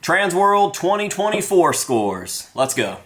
Transworld 2024 scores. Let's go.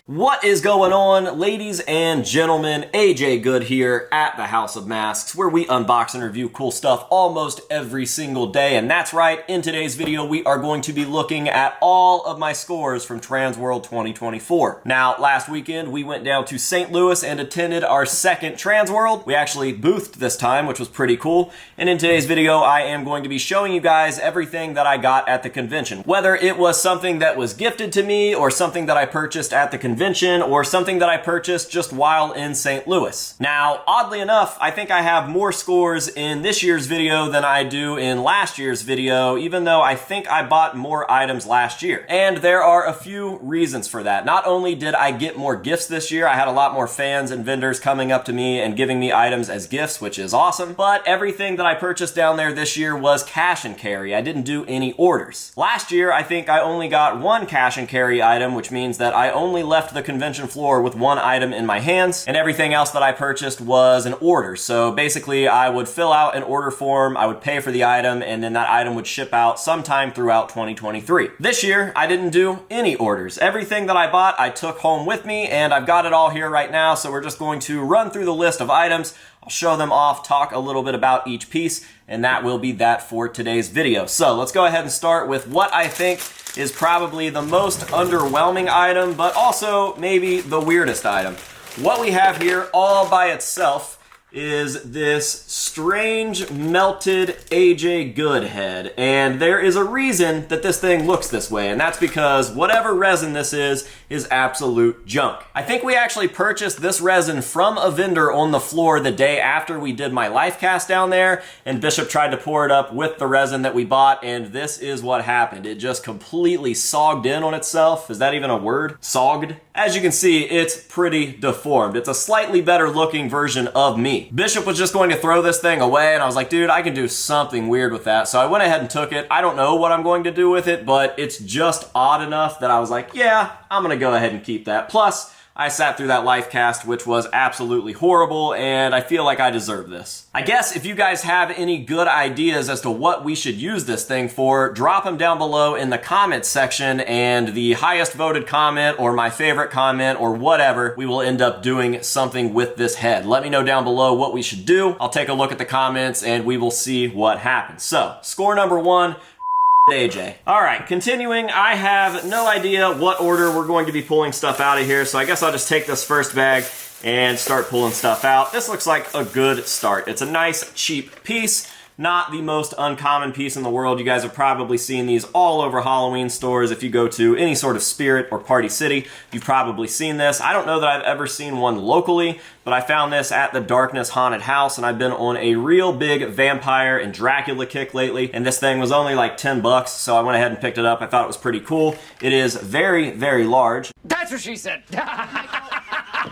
What is going on, ladies and gentlemen? AJ Good here at the House of Masks, where we unbox and review cool stuff almost every single day. And that's right, in today's video, we are going to be looking at all of my scores from Transworld 2024. Now, last weekend, we went down to St. Louis and attended our second Transworld. We actually boothed this time, which was pretty cool. And in today's video, I am going to be showing you guys everything that I got at the convention. Whether it was something that was gifted to me, or something that I purchased at the convention, or something that I purchased just while in St. Louis. Now, oddly enough, I think I have more scores in this year's video than I do in last year's video, even though I think I bought more items last year. And there are a few reasons for that. Not only did I get more gifts this year, I had a lot more fans and vendors coming up to me and giving me items as gifts, which is awesome, but everything that I purchased down there this year was cash and carry. I didn't do any orders. Last year, I think I only got one cash and carry item, which means that I only left the convention floor with one item in my hands, and everything else that I purchased was an order. So basically, I would fill out an order form, I would pay for the item, and then that item would ship out sometime throughout 2023. This year, I didn't do any orders. Everything that I bought, I took home with me, and I've got it all here right now, so we're just going to run through the list of items. I'll show them off, talk a little bit about each piece, and that will be that for today's video. So let's go ahead and start with what I think is probably the most underwhelming item, but also maybe the weirdest item. What we have here all by itself is this strange melted AJ Good head. And there is a reason that this thing looks this way, and that's because whatever resin this is absolute junk. I think we actually purchased this resin from a vendor on the floor the day after we did my life cast down there, and Bishop tried to pour it up with the resin that we bought, and this is what happened. It just completely sogged in on itself. Is that even a word? Sogged? As you can see, it's pretty deformed. It's a slightly better looking version of me. Bishop was just going to throw this thing away, and I was like, dude, I can do something weird with that. So I went ahead and took it. I don't know what I'm going to do with it, but it's just odd enough that I was like, yeah, I'm gonna go ahead and keep that. Plus, I sat through that life cast, which was absolutely horrible, and I feel like I deserve this. I guess if you guys have any good ideas as to what we should use this thing for, drop them down below in the comments section, and the highest voted comment, or my favorite comment, or whatever, we will end up doing something with this head. Let me know down below what we should do. I'll take a look at the comments, and we will see what happens. So, score number one, AJ. All right, continuing, I have no idea what order we're going to be pulling stuff out of here, so I guess I'll just take this first bag and start pulling stuff out. This looks like a good start. It's a nice, cheap piece. Not the most uncommon piece in the world. You guys have probably seen these all over Halloween stores. If you go to any sort of Spirit or Party City, you've probably seen this. I don't know that I've ever seen one locally, but I found this at the Darkness Haunted House, and I've been on a real big vampire and Dracula kick lately, and this thing was only like 10 bucks, so I went ahead and picked it up. I thought it was pretty cool. It is very, very large. That's what she said.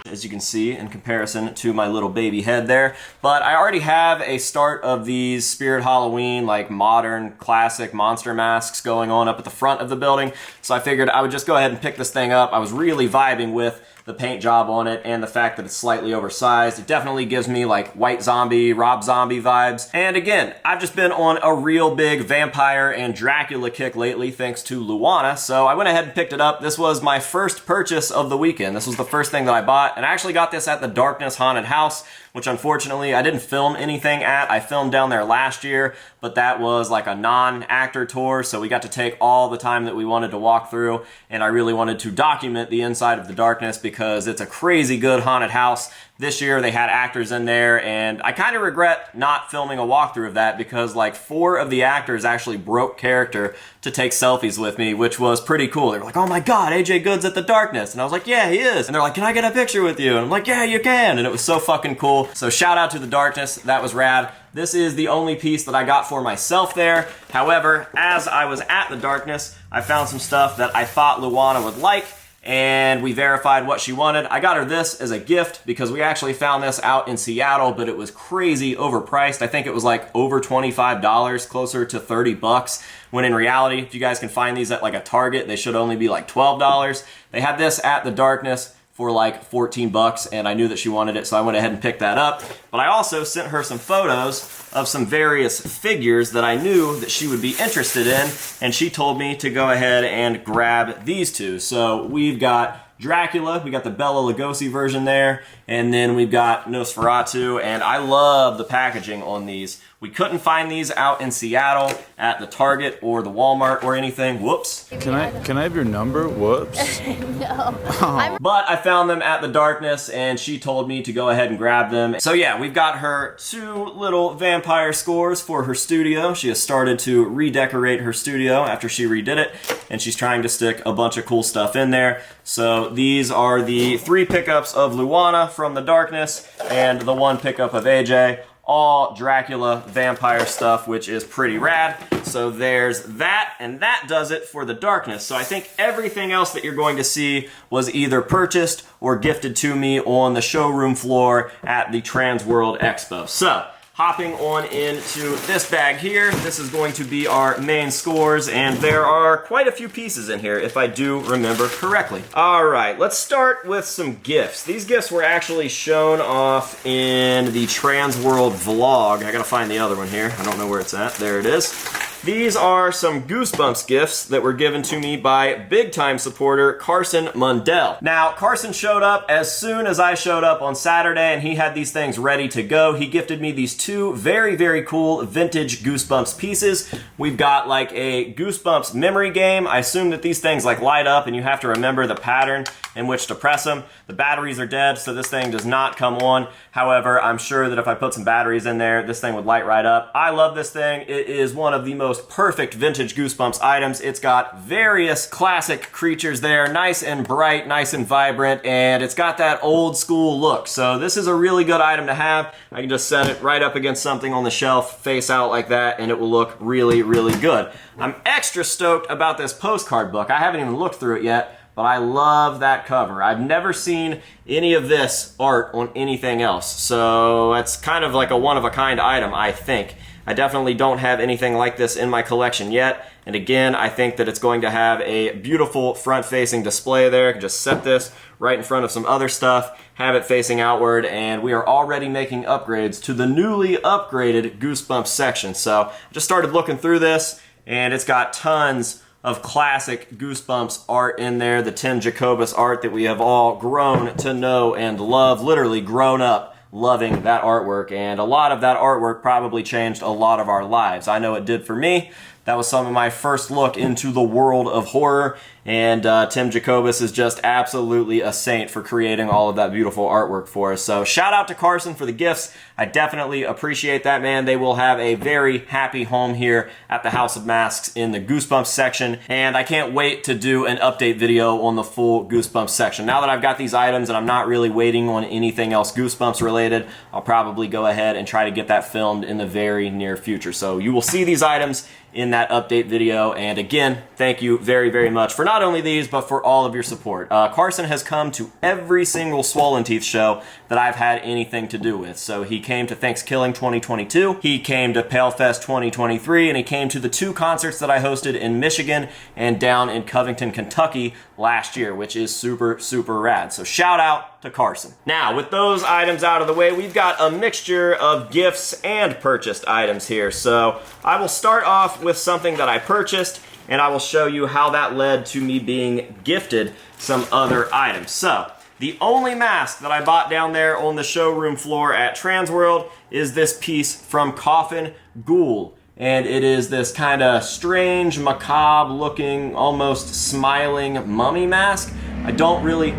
As you can see in comparison to my little baby head there. But I already have a start of these Spirit Halloween, like modern, classic monster masks going on up at the front of the building. So I figured I would just go ahead and pick this thing up. I was really vibing with the paint job on it and the fact that it's slightly oversized. It definitely gives me like White Zombie, Rob Zombie vibes. And again, I've just been on a real big vampire and Dracula kick lately thanks to Luana, so I went ahead and picked it up. This was my first purchase of the weekend. This was the first thing that I bought, and I actually got this at the Darkness Haunted House, which unfortunately I didn't film anything at. I filmed down there last year, but that was like a non-actor tour, so we got to take all the time that we wanted to walk through, and I really wanted to document the inside of the Darkness because it's a crazy good haunted house. This year they had actors in there, and I kind of regret not filming a walkthrough of that because like 4 of the actors actually broke character to take selfies with me, which was pretty cool. They were like, oh my god, AJ Good's at the Darkness. And I was like, yeah, he is. And they're like, can I get a picture with you? And I'm like, yeah, you can. And it was so fucking cool. So shout out to the Darkness. That was rad. This is the only piece that I got for myself there. However, as I was at the Darkness, I found some stuff that I thought Luana would like, and we verified what she wanted. I got her this as a gift because we actually found this out in Seattle, but it was crazy overpriced. I think it was like over $25, closer to 30 bucks, when in reality, if you guys can find these at like a Target, they should only be like $12. They had this at the Darkness for like 14 bucks, and I knew that she wanted it, so I went ahead and picked that up. But I also sent her some photos of some various figures that I knew that she would be interested in, and she told me to go ahead and grab these two. So we've got Dracula, we got the Bela Lugosi version there, and then we've got Nosferatu, and I love the packaging on these. We couldn't find these out in Seattle at the Target or the Walmart or anything. Whoops. Can I have your number? Whoops. No. Oh. But I found them at the Darkness, and she told me to go ahead and grab them. So yeah, we've got her 2 little vampire scores for her studio. She has started to redecorate her studio after she redid it, and she's trying to stick a bunch of cool stuff in there. So these are the 3 pickups of Luana from the Darkness and the 1 pickup of AJ. All Dracula vampire stuff, which is pretty rad. So there's that, and that does it for the Darkness. So I think everything else that you're going to see was either purchased or gifted to me on the showroom floor at the Transworld Expo. So hopping on into this bag here, this is going to be our main scores, and there are quite a few pieces in here, if I do remember correctly. All right, let's start with some gifts. These gifts were actually shown off in the Transworld vlog. I gotta find the other one here. I don't know where it's at. There it is. These are some Goosebumps gifts that were given to me by big-time supporter Carson Mundell. Now, Carson showed up as soon as I showed up on Saturday, and he had these things ready to go. He gifted me these 2 very, very cool vintage Goosebumps pieces. We've got like a Goosebumps memory game. I assume that these things like light up, and you have to remember the pattern in which to press them. The batteries are dead, so this thing does not come on. However, I'm sure that if I put some batteries in there, this thing would light right up. I love this thing. It is one of the most perfect vintage Goosebumps items. It's got various classic creatures there, nice and bright, nice and vibrant, and it's got that old school look. So this is a really good item to have. I can just set it right up against something on the shelf, face out like that, and it will look really, really good. I'm extra stoked about this postcard book. I haven't even looked through it yet, but I love that cover. I've never seen any of this art on anything else, so it's kind of like a one-of-a-kind item, I think. I definitely don't have anything like this in my collection yet, and again, I think that it's going to have a beautiful front-facing display there. I can just set this right in front of some other stuff, have it facing outward, and we are already making upgrades to the newly upgraded Goosebumps section. So I just started looking through this, and it's got tons of classic Goosebumps art in there, the Tim Jacobus art that we have all grown to know and love, literally grown up loving that artwork, and a lot of that artwork probably changed a lot of our lives. I know it did for me. That was some of my first look into the world of horror, and Tim Jacobus is just absolutely a saint for creating all of that beautiful artwork for us. So shout out to Carson for the gifts. I definitely appreciate that, man. They will have a very happy home here at the House of Masks in the Goosebumps section, and I can't wait to do an update video on the full Goosebumps section. Now that I've got these items and I'm not really waiting on anything else Goosebumps related, I'll probably go ahead and try to get that filmed in the very near future. So you will see these items in that update video, and again, thank you very, very much for not only these, but for all of your support. Carson has come to every single Swollen Teeth show that I've had anything to do with. So he came to Thanksgiving 2022, he came to PaleFest 2023, and he came to the 2 concerts that I hosted in Michigan and down in Covington, Kentucky last year, which is super, super rad. So shout out to Carson. Now, with those items out of the way, we've got a mixture of gifts and purchased items here. So I will start off with something that I purchased, and I will show you how that led to me being gifted some other items. So the only mask that I bought down there on the showroom floor at Transworld is this piece from Coffin Ghoul. And it is this kind of strange, macabre looking, almost smiling mummy mask. I don't really...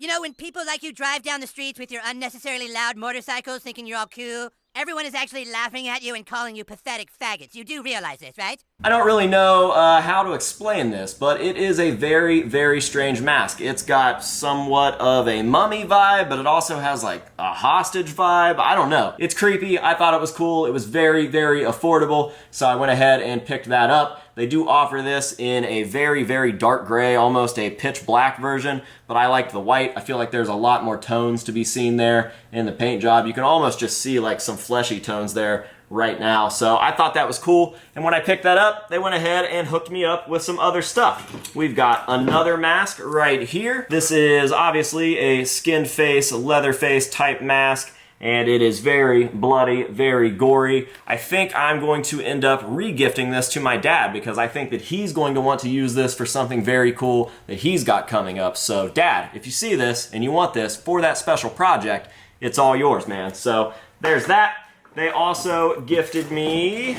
You know, when people like you drive down the streets with your unnecessarily loud motorcycles thinking you're all cool, everyone is actually laughing at you and calling you pathetic faggots. You do realize this, right? I don't really know how to explain this, but it is a very, very strange mask. It's got somewhat of a mummy vibe, but it also has like a hostage vibe. I don't know. It's creepy. I thought it was cool. It was very, very affordable, so I went ahead and picked that up. They do offer this in a very, very dark gray, almost a pitch black version, but I like the white. I feel like there's a lot more tones to be seen there in the paint job. You can almost just see like some fleshy tones there right now. So I thought that was cool. And when I picked that up, they went ahead and hooked me up with some other stuff. We've got another mask right here. This is obviously a skinned face, leather face type mask. And it is very bloody, very gory. I think I'm going to end up re-gifting this to my dad because I think that he's going to want to use this for something very cool that he's got coming up. So Dad, if you see this and you want this for that special project, it's all yours, man. So there's that. They also gifted me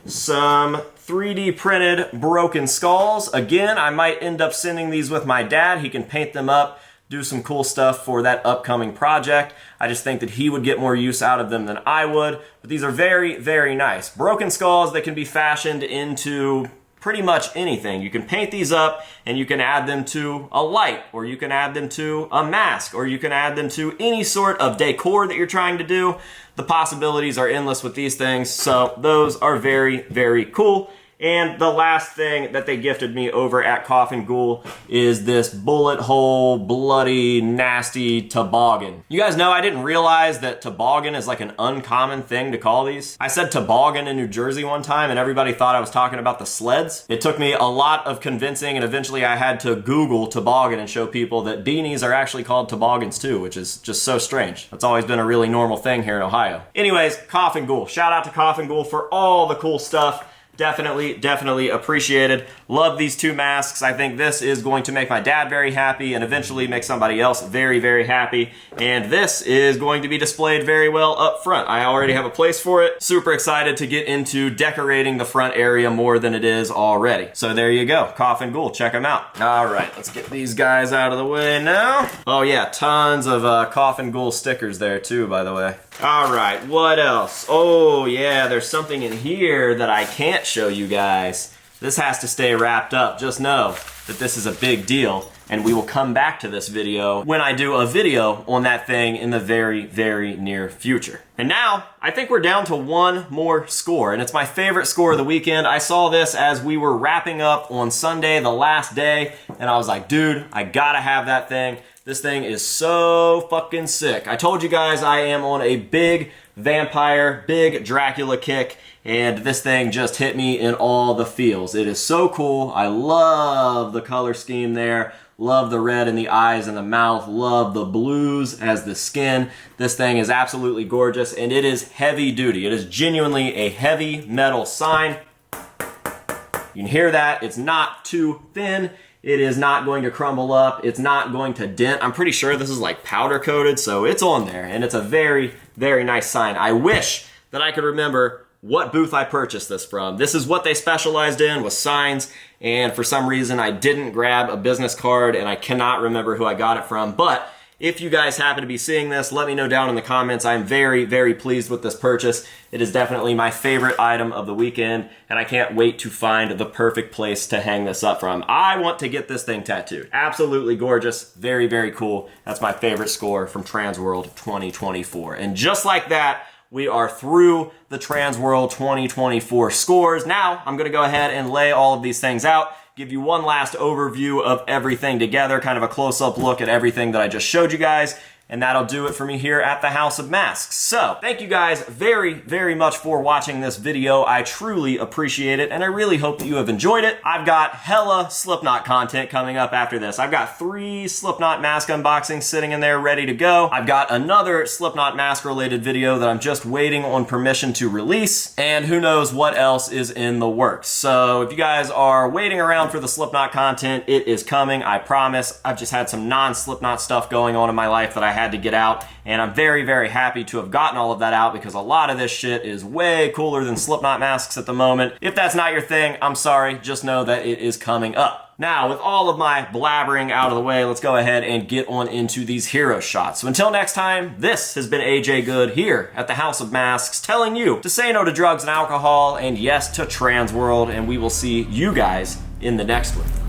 some 3D printed broken skulls. Again, I might end up sending these with my dad. He can paint them up, do some cool stuff for that upcoming project. I just think that he would get more use out of them than I would. But these are very, very nice. Broken skulls that can be fashioned into pretty much anything. You can paint these up and you can add them to a light, or you can add them to a mask, or you can add them to any sort of decor that you're trying to do. The possibilities are endless with these things. So those are very, very cool. And the last thing that they gifted me over at Coffin Ghoul is this bullet hole, bloody, nasty toboggan. You guys know I didn't realize that toboggan is like an uncommon thing to call these. I said toboggan in New Jersey one time and everybody thought I was talking about the sleds. It took me a lot of convincing and eventually I had to Google toboggan and show people that beanies are actually called toboggans too, which is just so strange. That's always been a really normal thing here in Ohio. Anyways, Coffin Ghoul. Shout out to Coffin Ghoul for all the cool stuff. Definitely appreciated. Love these two masks. I think this is going to make my dad very happy and eventually make somebody else very, very happy. And this is going to be displayed very well up front. I already have a place for it. Super excited to get into decorating the front area more than it is already. So there you go. Coffin Ghoul. Check them out. All right, let's get these guys out of the way now. Oh yeah, tons of Coffin Ghoul stickers there too, by the way. All right, what else? Oh yeah, there's something in here that I can't show you guys. This has to stay wrapped up. Just know that this is a big deal and we will come back to this video when I do a video on that thing in the very, very near future. And now, I think we're down to one more score, and it's my favorite score of the weekend. I saw this as we were wrapping up on Sunday, the last day, and I was like, dude, I gotta have that thing. This thing is so fucking sick. I told you guys I am on a big vampire, big Dracula kick, and this thing just hit me in all the feels. It is so cool. I love the color scheme there. Love the red in the eyes and the mouth. Love the blues as the skin. This thing is absolutely gorgeous, and it is heavy duty. It is genuinely a heavy metal sign. You can hear that. It's not too thin. It is not going to crumble up. It's not going to dent. I'm pretty sure this is like powder coated, so it's on there, and it's a very, very nice sign. I wish that I could remember what booth I purchased this from. This is what they specialized in, was signs, and for some reason I didn't grab a business card and I cannot remember who I got it from. But if you guys happen to be seeing this, let me know down in the comments. I'm very, very pleased with this purchase. It is definitely my favorite item of the weekend, and I can't wait to find the perfect place to hang this up from. I want to get this thing tattooed. Absolutely gorgeous, very, very cool. That's my favorite score from Transworld 2024. And just like that, we are through the Transworld 2024 scores. Now, I'm gonna go ahead and lay all of these things out, give you one last overview of everything together, kind of a close-up look at everything that I just showed you guys, and that'll do it for me here at the House of Masks. So, thank you guys very, very much for watching this video. I truly appreciate it, and I really hope that you have enjoyed it. I've got hella Slipknot content coming up after this. I've got 3 Slipknot mask unboxings sitting in there ready to go. I've got another Slipknot mask-related video that I'm just waiting on permission to release, and who knows what else is in the works. So, if you guys are waiting around for the Slipknot content, it is coming, I promise. I've just had some non-Slipknot stuff going on in my life that I had to get out, and I'm very, very happy to have gotten all of that out because a lot of this shit is way cooler than Slipknot masks at the moment. If that's not your thing, I'm sorry, just know that it is coming up. Now, with all of my blabbering out of the way, let's go ahead and get on into these hero shots. So until next time, this has been AJ Good here at the House of Masks, telling you to say no to drugs and alcohol, and yes to Transworld, and we will see you guys in the next one.